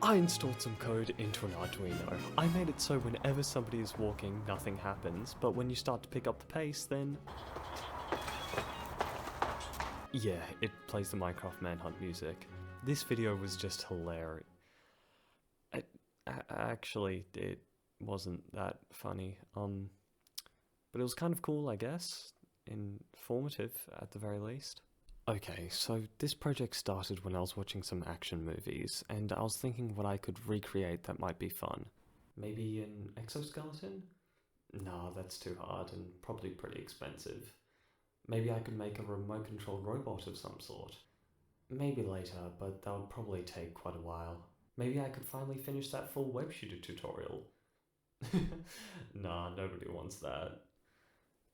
I installed some code into an Arduino. I made it so whenever somebody is walking, nothing happens, but when you start to pick up the pace, then... yeah, it plays the Minecraft Manhunt music. This video was just hilarious. Actually, it wasn't that funny, but it was kind of cool, I guess. Informative, at the very least. Okay, so this project started when I was watching some action movies, and I was thinking what I could recreate that might be fun. Maybe an exoskeleton? Nah, that's too hard and probably pretty expensive. Maybe I could make a remote-controlled robot of some sort. Maybe later, but that would probably take quite a while. Maybe I could finally finish that full web shooter tutorial. Nah, nobody wants that.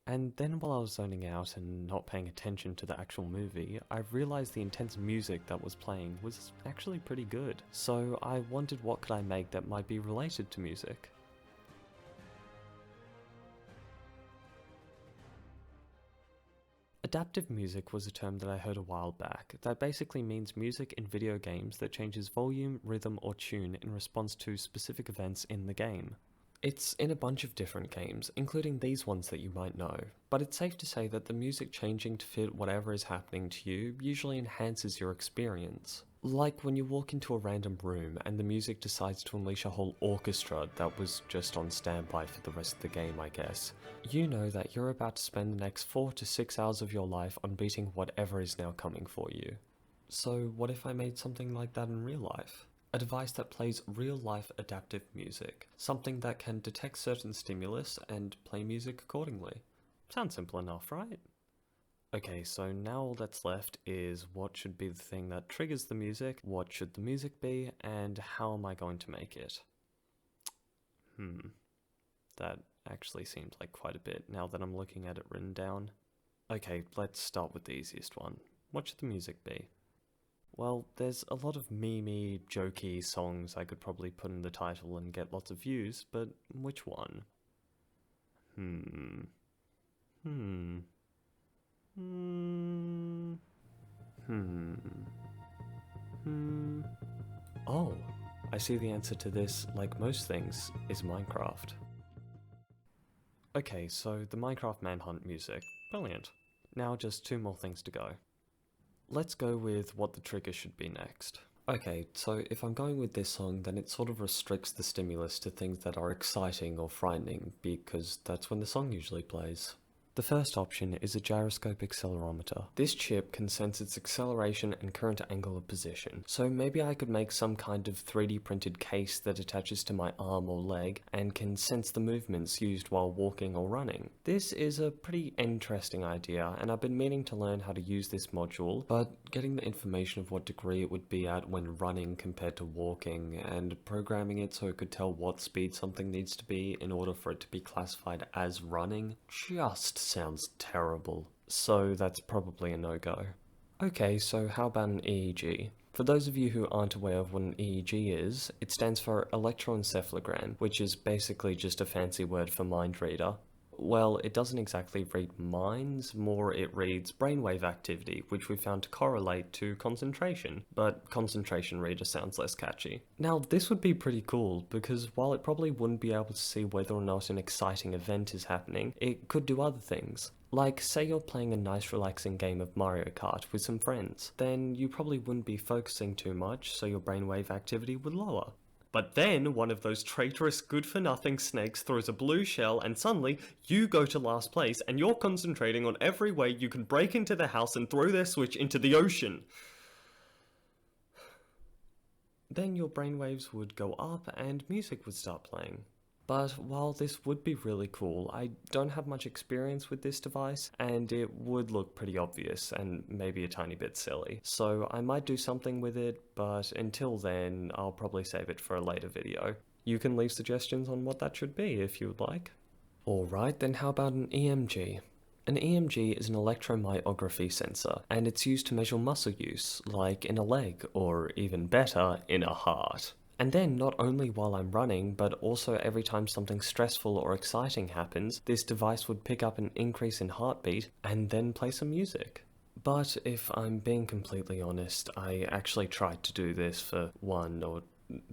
And then while I was zoning out and not paying attention to the actual movie, I realized the intense music that was playing was actually pretty good. So I wondered what could I make that might be related to music. Adaptive music was a term that I heard a while back that basically means music in video games that changes volume, rhythm, or tune in response to specific events in the game. It's in a bunch of different games, including these ones that you might know, but it's safe to say that the music changing to fit whatever is happening to you usually enhances your experience. Like when you walk into a random room and the music decides to unleash a whole orchestra that was just on standby for the rest of the game, I guess. You know that you're about to spend the next 4 to 6 hours of your life on beating whatever is now coming for you. So what if I made something like that in real life? A device that plays real-life adaptive music, something that can detect certain stimulus and play music accordingly. Sounds simple enough, right? Okay, so now all that's left is what should be the thing that triggers the music, what should the music be, and how am I going to make it? That actually seems like quite a bit now that I'm looking at it written down. Okay, let's start with the easiest one. What should the music be? Well, there's a lot of meme-y, jokey songs I could probably put in the title and get lots of views, but which one? Oh, I see the answer to this, like most things, is Minecraft. Okay, so the Minecraft Manhunt music. Brilliant. Now just 2 more things to go. Let's go with what the trigger should be next. Okay, so if I'm going with this song, then it sort of restricts the stimulus to things that are exciting or frightening, because that's when the song usually plays. The first option is a gyroscope accelerometer. This chip can sense its acceleration and current angle of position, so maybe I could make some kind of 3D printed case that attaches to my arm or leg and can sense the movements used while walking or running. This is a pretty interesting idea, and I've been meaning to learn how to use this module, but getting the information of what degree it would be at when running compared to walking, and programming it so it could tell what speed something needs to be in order for it to be classified as running, just sounds terrible, so that's probably a no-go. Okay, so how about an EEG? For those of you who aren't aware of what an EEG is, it stands for electroencephalogram, which is basically just a fancy word for mind reader. Well, it doesn't exactly read minds, more it reads brainwave activity, which we found to correlate to concentration, but concentration reader sounds less catchy. Now, this would be pretty cool, because while it probably wouldn't be able to see whether or not an exciting event is happening, it could do other things. Like, say you're playing a nice relaxing game of Mario Kart with some friends, then you probably wouldn't be focusing too much, so your brainwave activity would lower. But then one of those traitorous good-for-nothing snakes throws a blue shell and suddenly you go to last place and you're concentrating on every way you can break into the house and throw their Switch into the ocean. Then your brainwaves would go up and music would start playing. But while this would be really cool, I don't have much experience with this device, and it would look pretty obvious and maybe a tiny bit silly. So I might do something with it, but until then, I'll probably save it for a later video. You can leave suggestions on what that should be if you would like. Alright, then how about an EMG? An EMG is an electromyography sensor, and it's used to measure muscle use, like in a leg, or even better, in a heart. And then, not only while I'm running, but also every time something stressful or exciting happens, this device would pick up an increase in heartbeat and then play some music. But if I'm being completely honest, I actually tried to do this for 1 or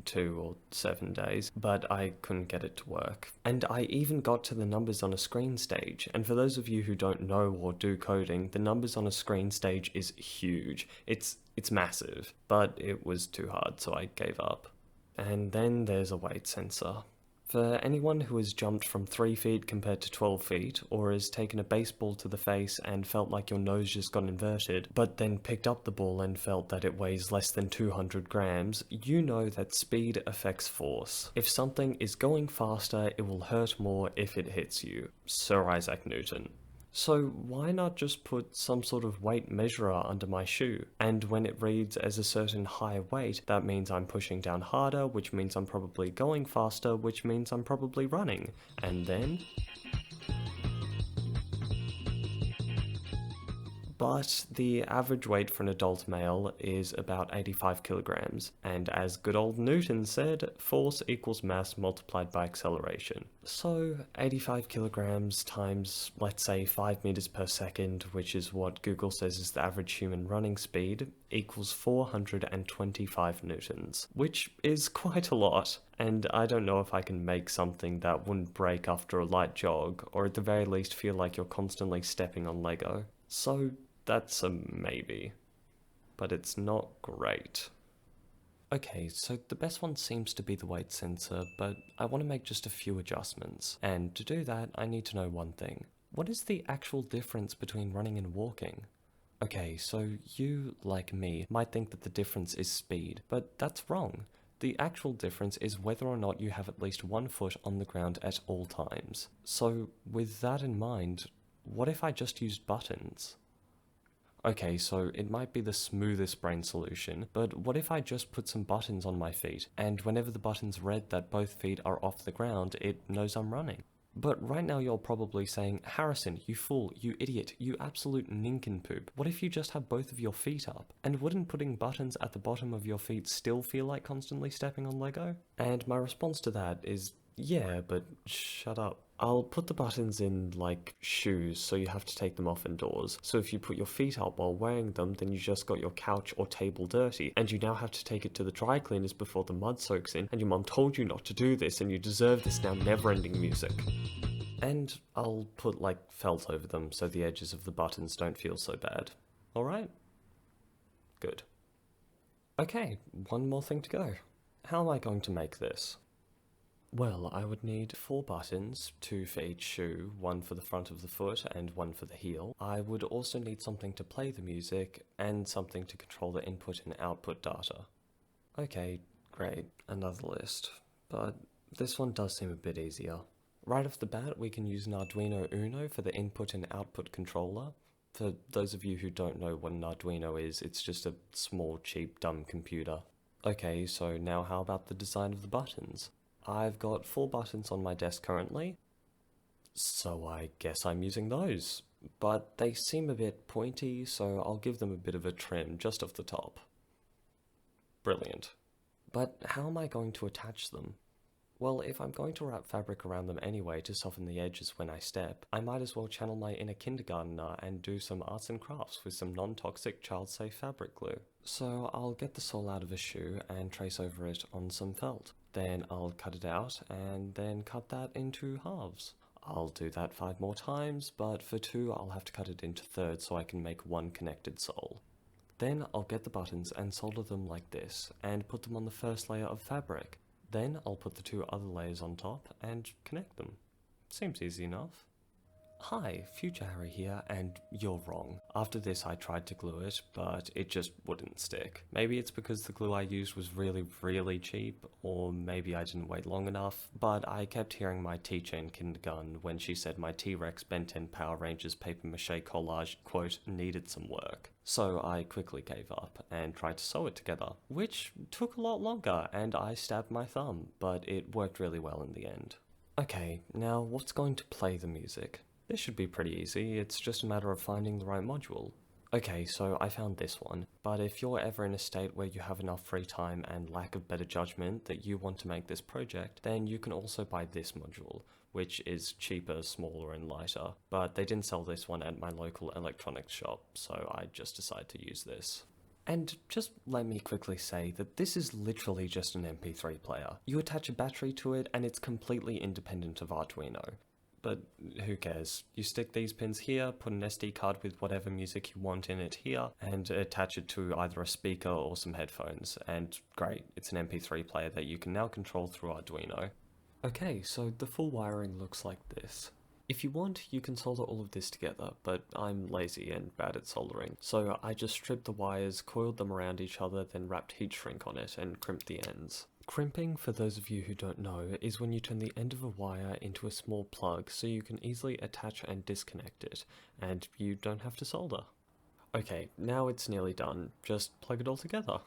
2 or 7 days, but I couldn't get it to work. And I even got to the numbers on a screen stage, and for those of you who don't know or do coding, the numbers on a screen stage is huge. It's massive, but it was too hard, so I gave up. And then there's a weight sensor. For anyone who has jumped from 3 feet compared to 12 feet, or has taken a baseball to the face and felt like your nose just got inverted, but then picked up the ball and felt that it weighs less than 200 grams, you know that speed affects force. If something is going faster, it will hurt more if it hits you. Sir Isaac Newton. So why not just put some sort of weight measurer under my shoe? And when it reads as a certain high weight, that means I'm pushing down harder, which means I'm probably going faster, which means I'm probably running. And then... But the average weight for an adult male is about 85 kilograms, and as good old Newton said, force equals mass multiplied by acceleration. So 85 kilograms times, let's say, 5 meters per second, which is what Google says is the average human running speed, equals 425 newtons, which is quite a lot. And I don't know if I can make something that wouldn't break after a light jog, or at the very least feel like you're constantly stepping on Lego. So that's a maybe, but it's not great. Okay, so the best one seems to be the weight sensor, but I want to make just a few adjustments. And to do that, I need to know one thing. What is the actual difference between running and walking? Okay, so you, like me, might think that the difference is speed, but that's wrong. The actual difference is whether or not you have at least 1 foot on the ground at all times. So with that in mind, what if I just used buttons? Okay, so it might be the smoothest brain solution, but what if I just put some buttons on my feet, and whenever the button's read that both feet are off the ground, it knows I'm running? But right now you're probably saying, Harrison, you fool, you idiot, you absolute nincompoop. What if you just have both of your feet up? And wouldn't putting buttons at the bottom of your feet still feel like constantly stepping on Lego? And my response to that is, yeah, but shut up. I'll put the buttons in, like, shoes, so you have to take them off indoors. So if you put your feet up while wearing them, then you just got your couch or table dirty, and you now have to take it to the dry cleaners before the mud soaks in, and your mum told you not to do this, and you deserve this now never-ending music. And I'll put, like, felt over them so the edges of the buttons don't feel so bad. Alright? Good. Okay, one more thing to go. How am I going to make this? Well, I would need 4 buttons, 2 for each shoe, 1 for the front of the foot and 1 for the heel. I would also need something to play the music, and something to control the input and output data. Okay, great, another list. But this one does seem a bit easier. Right off the bat, we can use an Arduino Uno for the input and output controller. For those of you who don't know what an Arduino is, it's just a small, cheap, dumb computer. Okay, so now how about the design of the buttons? I've got 4 buttons on my desk currently, so I guess I'm using those. But they seem a bit pointy, so I'll give them a bit of a trim just off the top. Brilliant. But how am I going to attach them? Well, if I'm going to wrap fabric around them anyway to soften the edges when I step, I might as well channel my inner kindergartner and do some arts and crafts with some non-toxic child-safe fabric glue. So I'll get the sole out of a shoe and trace over it on some felt. Then I'll cut it out and then cut that into halves. I'll do that 5 more times, but for 2 I'll have to cut it into thirds so I can make 1 connected sole. Then I'll get the buttons and solder them like this, and put them on the first layer of fabric. Then I'll put the 2 other layers on top and connect them. Seems easy enough. Hi, Future Harry here, and you're wrong. After this I tried to glue it, but it just wouldn't stick. Maybe it's because the glue I used was really cheap, or maybe I didn't wait long enough, but I kept hearing my teacher in kindergarten when she said my T-Rex Ben 10 Power Rangers paper mache collage, quote, needed some work. So I quickly gave up and tried to sew it together, which took a lot longer, and I stabbed my thumb, but it worked really well in the end. Okay, now what's going to play the music? This should be pretty easy, it's just a matter of finding the right module. Okay, so I found this one, but if you're ever in a state where you have enough free time and lack of better judgment that you want to make this project, then you can also buy this module, which is cheaper, smaller and lighter, but they didn't sell this one at my local electronics shop, so I just decided to use this. And just let me quickly say that this is literally just an MP3 player. You attach a battery to it and it's completely independent of Arduino. But who cares? You stick these pins here, put an SD card with whatever music you want in it here, and attach it to either a speaker or some headphones, and great, it's an MP3 player that you can now control through Arduino. Okay, so the full wiring looks like this. If you want, you can solder all of this together, but I'm lazy and bad at soldering, so I just stripped the wires, coiled them around each other, then wrapped heat shrink on it and crimped the ends. Crimping, for those of you who don't know, is when you turn the end of a wire into a small plug so you can easily attach and disconnect it, and you don't have to solder. Okay, now it's nearly done, just plug it all together.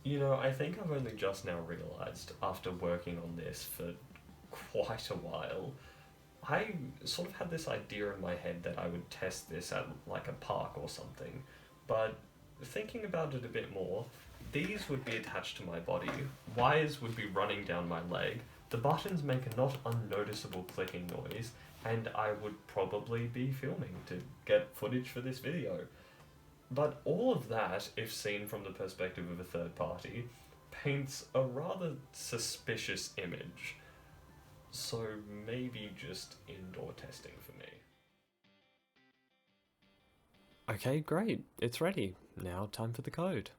You know, I think I've only just now realised, after working on this for quite a while, I sort of had this idea in my head that I would test this at like a park or something, but thinking about it a bit more, these would be attached to my body, wires would be running down my leg, the buttons make a not unnoticeable clicking noise, and I would probably be filming to get footage for this video. But all of that, if seen from the perspective of a third party, paints a rather suspicious image. So maybe just indoor testing for me. Okay, great, it's ready. Now time for the code.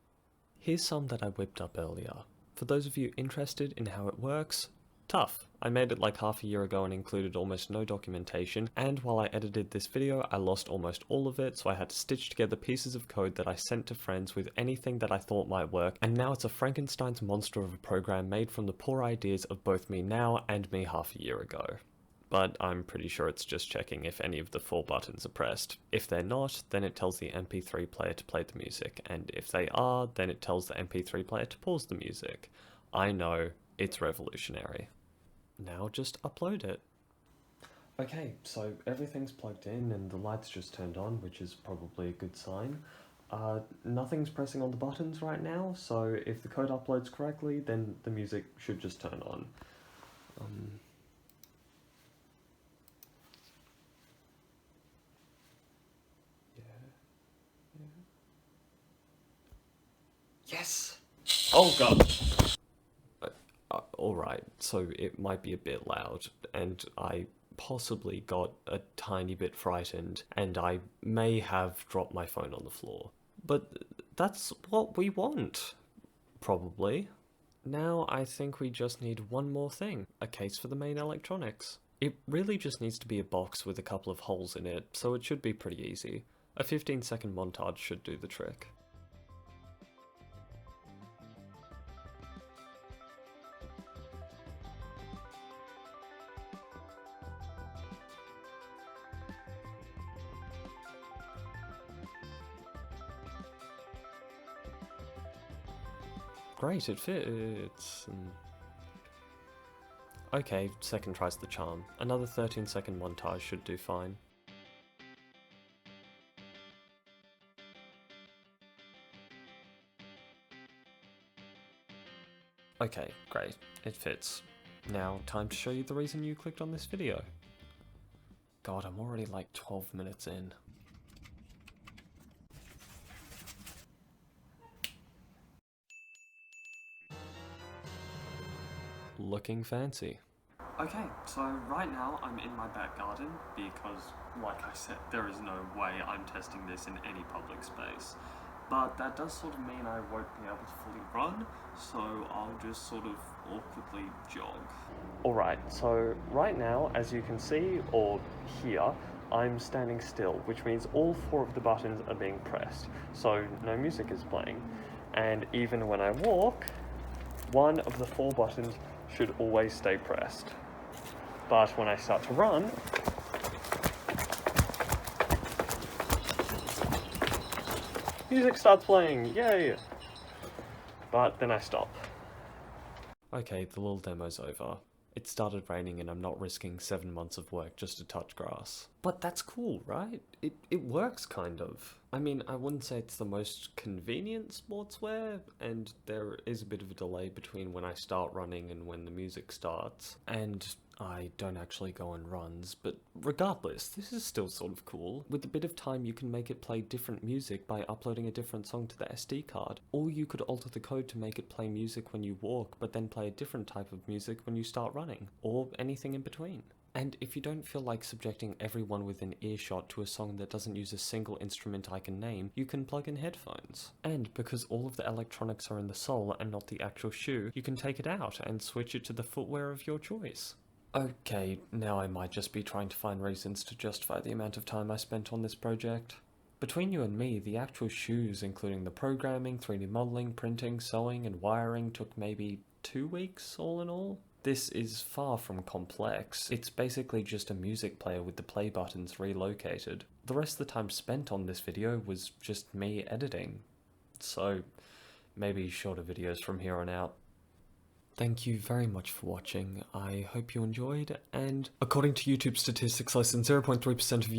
Here's some that I whipped up earlier. For those of you interested in how it works, tough. I made it like half a year ago and included almost no documentation, and while I edited this video I lost almost all of it, so I had to stitch together pieces of code that I sent to friends with anything that I thought might work, and now it's a Frankenstein's monster of a program made from the poor ideas of both me now and me half a year ago. But I'm pretty sure it's just checking if any of the 4 buttons are pressed. If they're not, then it tells the MP3 player to play the music, and if they are, then it tells the MP3 player to pause the music. I know, it's revolutionary. Now just upload it. Okay, so everything's plugged in and the lights just turned on, which is probably a good sign. Nothing's pressing on the buttons right now, so if the code uploads correctly, then the music should just turn on. Yes! Oh god! Alright, so it might be a bit loud, and I possibly got a tiny bit frightened, and I may have dropped my phone on the floor. But that's what we want, probably. Now I think we just need one more thing, a case for the main electronics. It really just needs to be a box with a couple of holes in it, so it should be pretty easy. A 15-second montage should do the trick. Great, it fits. Okay, second tries the charm. Another 13-second montage should do fine. Okay, great, it fits. Now, time to show you the reason you clicked on this video. God, I'm already like 12 minutes in. Looking fancy. Okay, so right now I'm in my back garden because, like I said, there is no way I'm testing this in any public space. But that does sort of mean I won't be able to fully run, so I'll just sort of awkwardly jog. Alright, so right now, as you can see, or hear, I'm standing still, which means all 4 of the buttons are being pressed, so no music is playing. And even when I walk, 1 of the 4 buttons should always stay pressed. But when I start to run, music starts playing, yay! but then I stop. Okay, the little demo's over. It started raining and I'm not risking 7 months of work just to touch grass. But that's cool, right? It works, kind of. I mean, I wouldn't say it's the most convenient sportswear, and there is a bit of a delay between when I start running and when the music starts. And I don't actually go on runs, but regardless, this is still sort of cool. With a bit of time, you can make it play different music by uploading a different song to the SD card. Or you could alter the code to make it play music when you walk, but then play a different type of music when you start running, or anything in between. And if you don't feel like subjecting everyone within earshot to a song that doesn't use a single instrument I can name, you can plug in headphones. And because all of the electronics are in the sole and not the actual shoe, you can take it out and switch it to the footwear of your choice. Okay, now I might just be trying to find reasons to justify the amount of time I spent on this project. Between you and me, the actual shoes, including the programming, 3D modeling, printing, sewing, and wiring, took maybe 2 weeks all in all. This is far from complex. It's basically just a music player with the play buttons relocated. The rest of the time spent on this video was just me editing. So, maybe shorter videos from here on out. Thank you very much for watching. I hope you enjoyed, and according to YouTube statistics, less than 0.3% of you